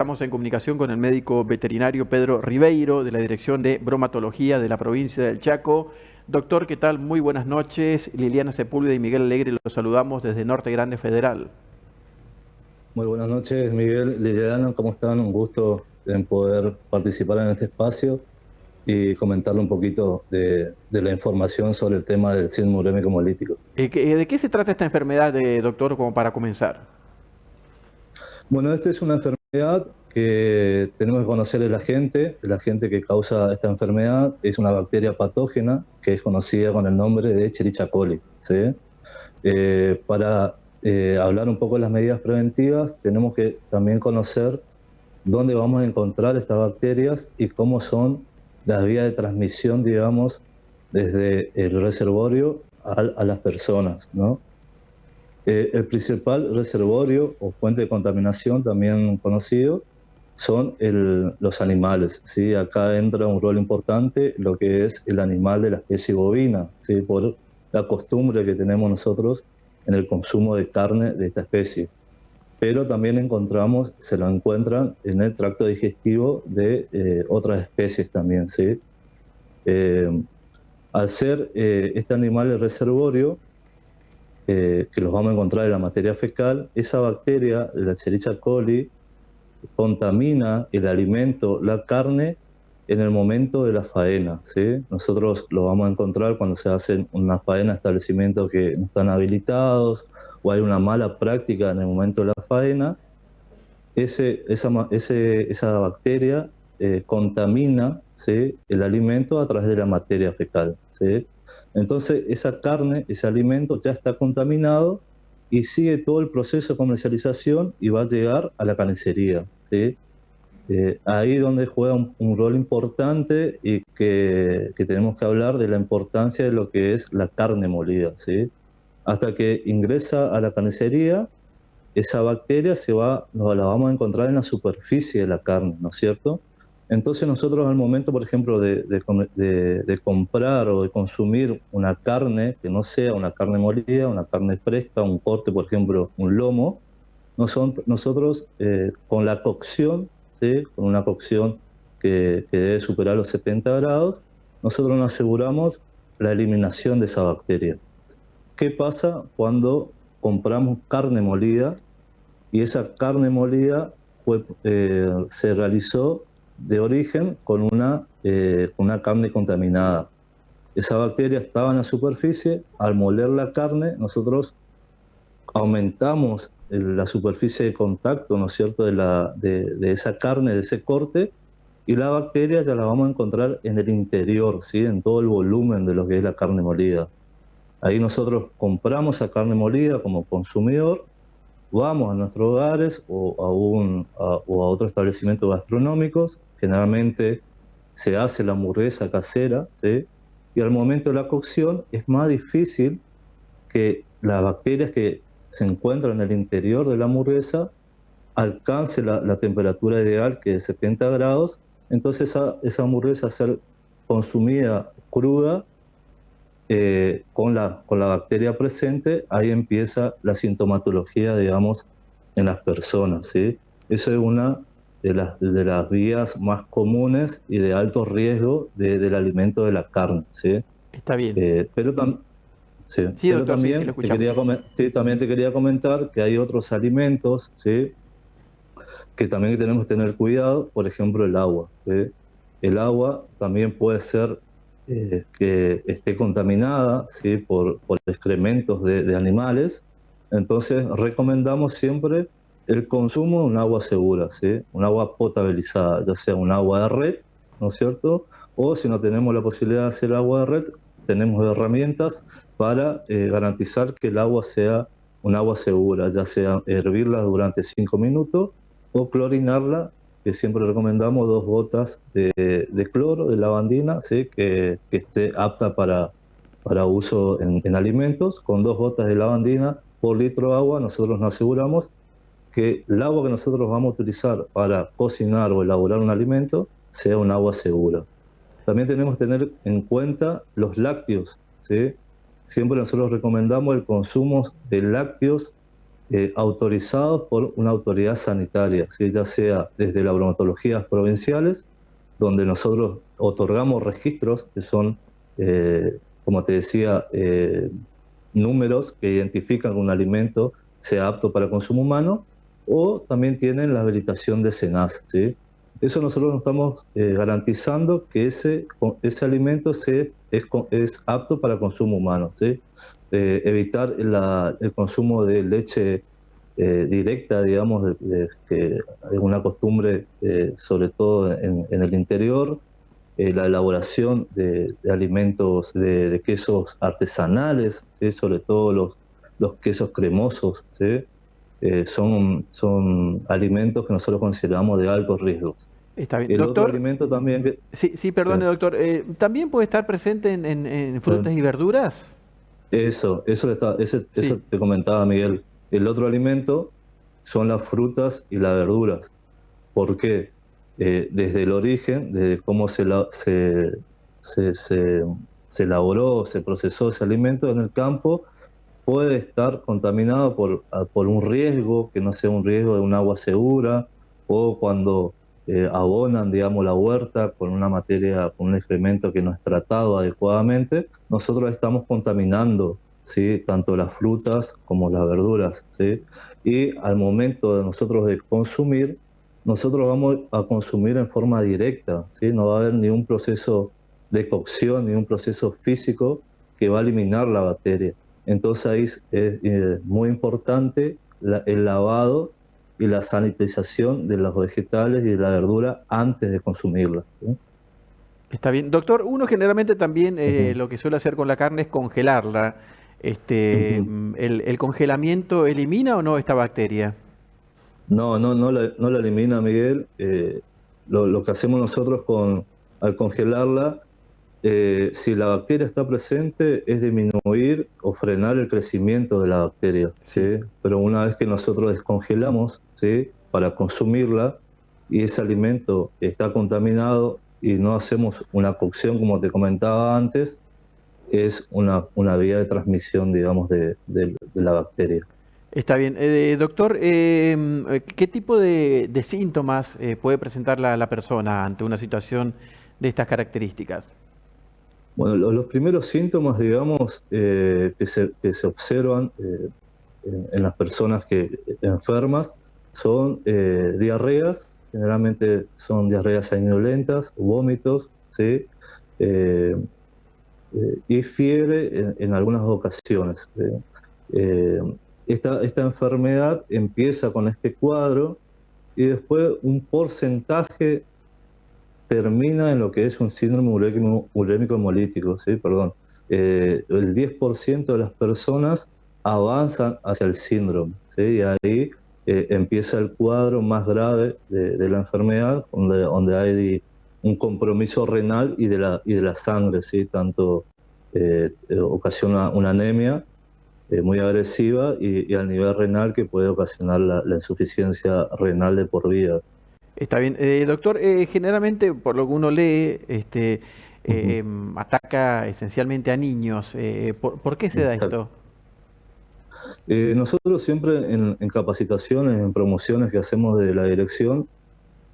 Estamos en comunicación con el médico veterinario Pedro Ribeiro de la Dirección de Bromatología de la provincia del Chaco. Doctor, ¿qué tal? Muy buenas noches. Liliana Sepúlveda y Miguel Alegre los saludamos desde Norte Grande Federal. Muy buenas noches, Miguel, Liliana, ¿cómo están? Un gusto en poder participar en este espacio y comentarle un poquito de la información sobre el tema del síndrome urémico hemolítico. ¿De qué se trata esta enfermedad, doctor, como para comenzar? Bueno, esta es una enfermedad que tenemos que conocer el agente que causa esta enfermedad es una bacteria patógena que es conocida con el nombre de Escherichia coli, ¿sí? Para hablar un poco de las medidas preventivas, tenemos que también conocer dónde vamos a encontrar estas bacterias y cómo son las vías de transmisión, digamos, desde el reservorio a las personas, ¿no? El principal reservorio o fuente de contaminación, también conocido, son los animales, ¿sí? Acá entra un rol importante lo que es el animal de la especie bovina, ¿sí? Por la costumbre que tenemos nosotros en el consumo de carne de esta especie. Pero también se lo encuentran en el tracto digestivo de otras especies también, ¿sí? Al ser este animal el reservorio, que los vamos a encontrar en la materia fecal, esa bacteria, la Escherichia coli, contamina el alimento, la carne, en el momento de la faena, ¿sí? Nosotros lo vamos a encontrar cuando se hace una faena a establecimientos que no están habilitados o hay una mala práctica en el momento de la faena. Esa bacteria contamina, ¿sí?, el alimento a través de la materia fecal, ¿sí? Entonces esa carne, ese alimento ya está contaminado y sigue todo el proceso de comercialización y va a llegar a la carnicería, ¿sí? Ahí donde juega un rol importante y que tenemos que hablar de la importancia de lo que es la carne molida, ¿sí? Hasta que ingresa a la carnicería, esa bacteria la vamos a encontrar en la superficie de la carne, ¿no es cierto? Entonces nosotros al momento, por ejemplo, de comprar o de consumir una carne que no sea una carne molida, una carne fresca, un corte, por ejemplo, un lomo, nosotros con la cocción, ¿sí?, con una cocción que debe superar los 70 grados, nosotros nos aseguramos la eliminación de esa bacteria. ¿Qué pasa cuando compramos carne molida y esa carne molida se realizó de origen con una carne contaminada? Esa bacteria estaba en la superficie, al moler la carne, nosotros aumentamos la superficie de contacto, ¿no es cierto?, de esa carne, de ese corte, y la bacteria ya la vamos a encontrar en el interior, ¿sí?, en todo el volumen de lo que es la carne molida. Ahí nosotros compramos esa carne molida como consumidor, vamos a nuestros hogares o a otros establecimientos gastronómicos, generalmente se hace la hamburguesa casera, ¿sí?, y al momento de la cocción es más difícil que las bacterias que se encuentran en el interior de la hamburguesa alcance la temperatura ideal, que es 70 grados, entonces esa hamburguesa a ser consumida cruda, con la bacteria presente, ahí empieza la sintomatología, digamos, en las personas, ¿sí? Eso es una de las vías más comunes y de alto riesgo del alimento de la carne, ¿sí? Está bien. Pero, sí, Sí, pero doctor, sí, sí, lo también escuchamos. sí, también te quería comentar que hay otros alimentos, ¿sí?, que también tenemos que tener cuidado, por ejemplo el agua, ¿sí? El agua también puede ser que esté contaminada, ¿sí?, por excrementos de animales. Entonces recomendamos siempre el consumo de un agua segura, ¿sí?, un agua potabilizada, ya sea un agua de red, ¿no es cierto?, o si no tenemos la posibilidad de hacer agua de red, tenemos herramientas para garantizar que el agua sea un agua segura, ya sea hervirla durante 5 minutos o clorinarla, que siempre recomendamos 2 gotas de cloro, de lavandina, ¿sí?, que esté apta para uso en alimentos. Con 2 gotas de lavandina por litro de agua, nosotros nos aseguramos que el agua que nosotros vamos a utilizar para cocinar o elaborar un alimento sea un agua segura. También tenemos que tener en cuenta los lácteos, ¿sí? Siempre nosotros recomendamos el consumo de lácteos autorizados por una autoridad sanitaria, ¿sí? Ya sea desde las bromatologías provinciales, donde nosotros otorgamos registros que son, como te decía, números que identifican que un alimento sea apto para consumo humano, o también tienen la habilitación de SENASA, ¿sí? Eso nosotros nos estamos garantizando que ese alimento es apto para consumo humano, ¿sí? Evitar el consumo de leche directa, digamos, que es una costumbre, sobre todo en el interior, la elaboración de alimentos, de quesos artesanales, ¿sí? Sobre todo los quesos cremosos, ¿sí? Son alimentos que nosotros consideramos de altos riesgos. Está bien. El otro Doctor, alimento también que... sí, Sí, perdone, doctor. ¿También puede estar presente en frutas y verduras? eso Sí. te comentaba, Miguel. El otro alimento son las frutas y las verduras. ¿Por qué? Desde el origen, desde cómo se, se- se elaboró, se procesó ese alimento en el campo, puede estar contaminado por un riesgo, que no sea un riesgo de un agua segura, o cuando abonan, digamos, la huerta con una materia, con un excremento que no es tratado adecuadamente, nosotros estamos contaminando, ¿sí? Tanto las frutas como las verduras, ¿sí? Y al momento de nosotros de consumir, nosotros vamos a consumir en forma directa, ¿sí? No va a haber ni un proceso de cocción, ni un proceso físico que va a eliminar la bacteria. Entonces ahí es muy importante el lavado y la sanitización de los vegetales y de la verdura antes de consumirla, ¿sí? Está bien. Doctor, uno generalmente también Ujú, lo que suele hacer con la carne es congelarla. ujú. ¿El congelamiento elimina o no esta bacteria? No la elimina, Miguel. Lo que hacemos nosotros al congelarla, si la bacteria está presente, es disminuir o frenar el crecimiento de la bacteria, ¿sí? Sí. Pero una vez que nosotros descongelamos, ¿sí? Para consumirla, y ese alimento está contaminado y no hacemos una cocción como te comentaba antes, es una vía de transmisión, digamos, de la bacteria. Está bien. Doctor, ¿qué tipo de síntomas puede presentar la persona ante una situación de estas características? Bueno, los primeros síntomas, digamos, que se observan en las personas enfermas son diarreas, generalmente son diarreas sanguinolentas, vómitos, ¿sí? Eh, y fiebre en algunas ocasiones. Eh, esta enfermedad empieza con este cuadro y después un porcentaje termina en lo que es un síndrome urémico hemolítico, ¿sí? Perdón. El 10% de las personas avanzan hacia el síndrome, ¿sí? Y ahí empieza el cuadro más grave de la enfermedad, donde hay un compromiso renal y de la sangre, ¿sí? Tanto ocasiona una anemia muy agresiva y al nivel renal que puede ocasionar la insuficiencia renal de por vida. Está bien. Doctor, generalmente, por lo que uno lee, Ujú. ataca esencialmente a niños. ¿Por qué se da Exacto. esto? Nosotros siempre en capacitaciones, en promociones que hacemos de la dirección,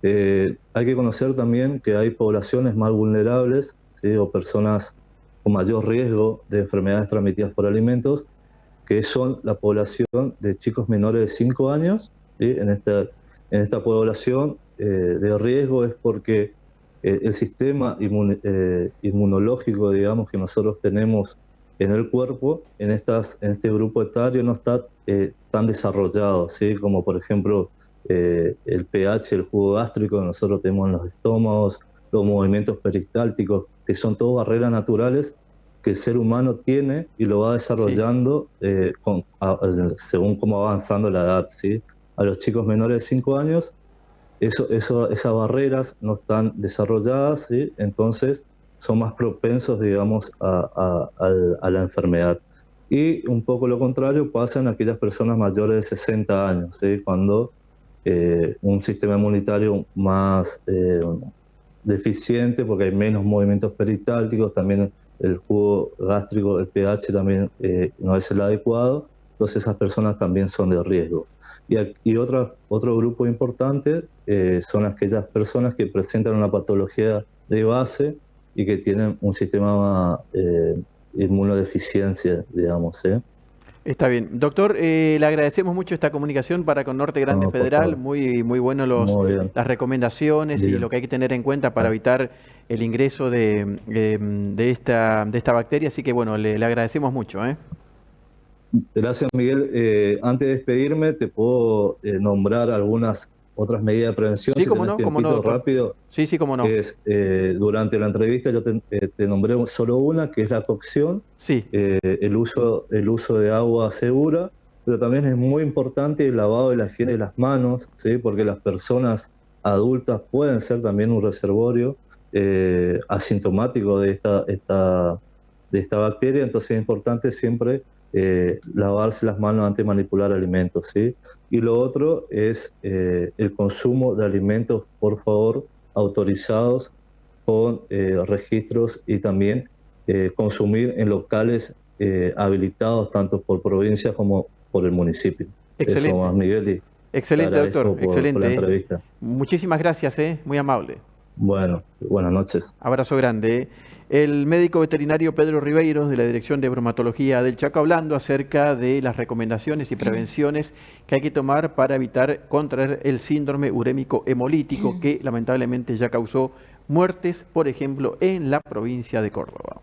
hay que conocer también que hay poblaciones más vulnerables, ¿sí? O personas con mayor riesgo de enfermedades transmitidas por alimentos, que son la población de chicos menores de 5 años, ¿sí? En esta población de riesgo es porque el sistema inmunológico, digamos, que nosotros tenemos en el cuerpo, en este grupo etario no está tan desarrollado, ¿sí? Como por ejemplo el pH, el jugo gástrico que nosotros tenemos en los estómagos, los movimientos peristálticos, que son todas barreras naturales que el ser humano tiene y lo va Sí. desarrollando según cómo va avanzando la edad, ¿sí? A los chicos menores de 5 años, esas barreras no están desarrolladas, ¿sí? Entonces son más propensos, digamos, a la enfermedad. Y un poco lo contrario pasa en aquellas personas mayores de 60 años, ¿sí? Cuando un sistema inmunitario más deficiente, porque hay menos movimientos peristálticos, también el jugo gástrico, el pH también no es el adecuado, entonces esas personas también son de riesgo. Y otro grupo importante son aquellas personas que presentan una patología de base y que tienen un sistema inmunodeficiencia, digamos. Está bien. Doctor, le agradecemos mucho esta comunicación para con Norte Grande No, por Federal. favor. Muy bueno Muy bien. las recomendaciones y Bien. lo que hay que tener en cuenta para evitar el ingreso de esta bacteria. Así que bueno, le agradecemos mucho, ¿eh? Gracias, Miguel. Antes de despedirme, te puedo nombrar algunas otras medidas de prevención, Sí, si cómo tenés no, tiempito doctor. rápido. Sí, sí, cómo no. Durante la entrevista yo te nombré solo una, que es la cocción, Sí, el uso de agua segura, pero también es muy importante el lavado y la higiene de las manos, ¿sí? Porque las personas adultas pueden ser también un reservorio asintomático de esta bacteria, entonces es importante siempre lavarse las manos antes de manipular alimentos, ¿sí? Y lo otro es el consumo de alimentos, por favor, autorizados con registros, y también consumir en locales habilitados tanto por provincia como por el municipio. Eso excelente. más, Miguel, y te Excelente, doctor. agradezco por la Excelente. entrevista. Muchísimas gracias, muy amable. Bueno, buenas noches. Abrazo grande. El médico veterinario Pedro Ribeiro, de la Dirección de Bromatología del Chaco, hablando acerca de las recomendaciones y prevenciones que hay que tomar para evitar contraer el síndrome urémico hemolítico, que lamentablemente ya causó muertes, por ejemplo, en la provincia de Córdoba.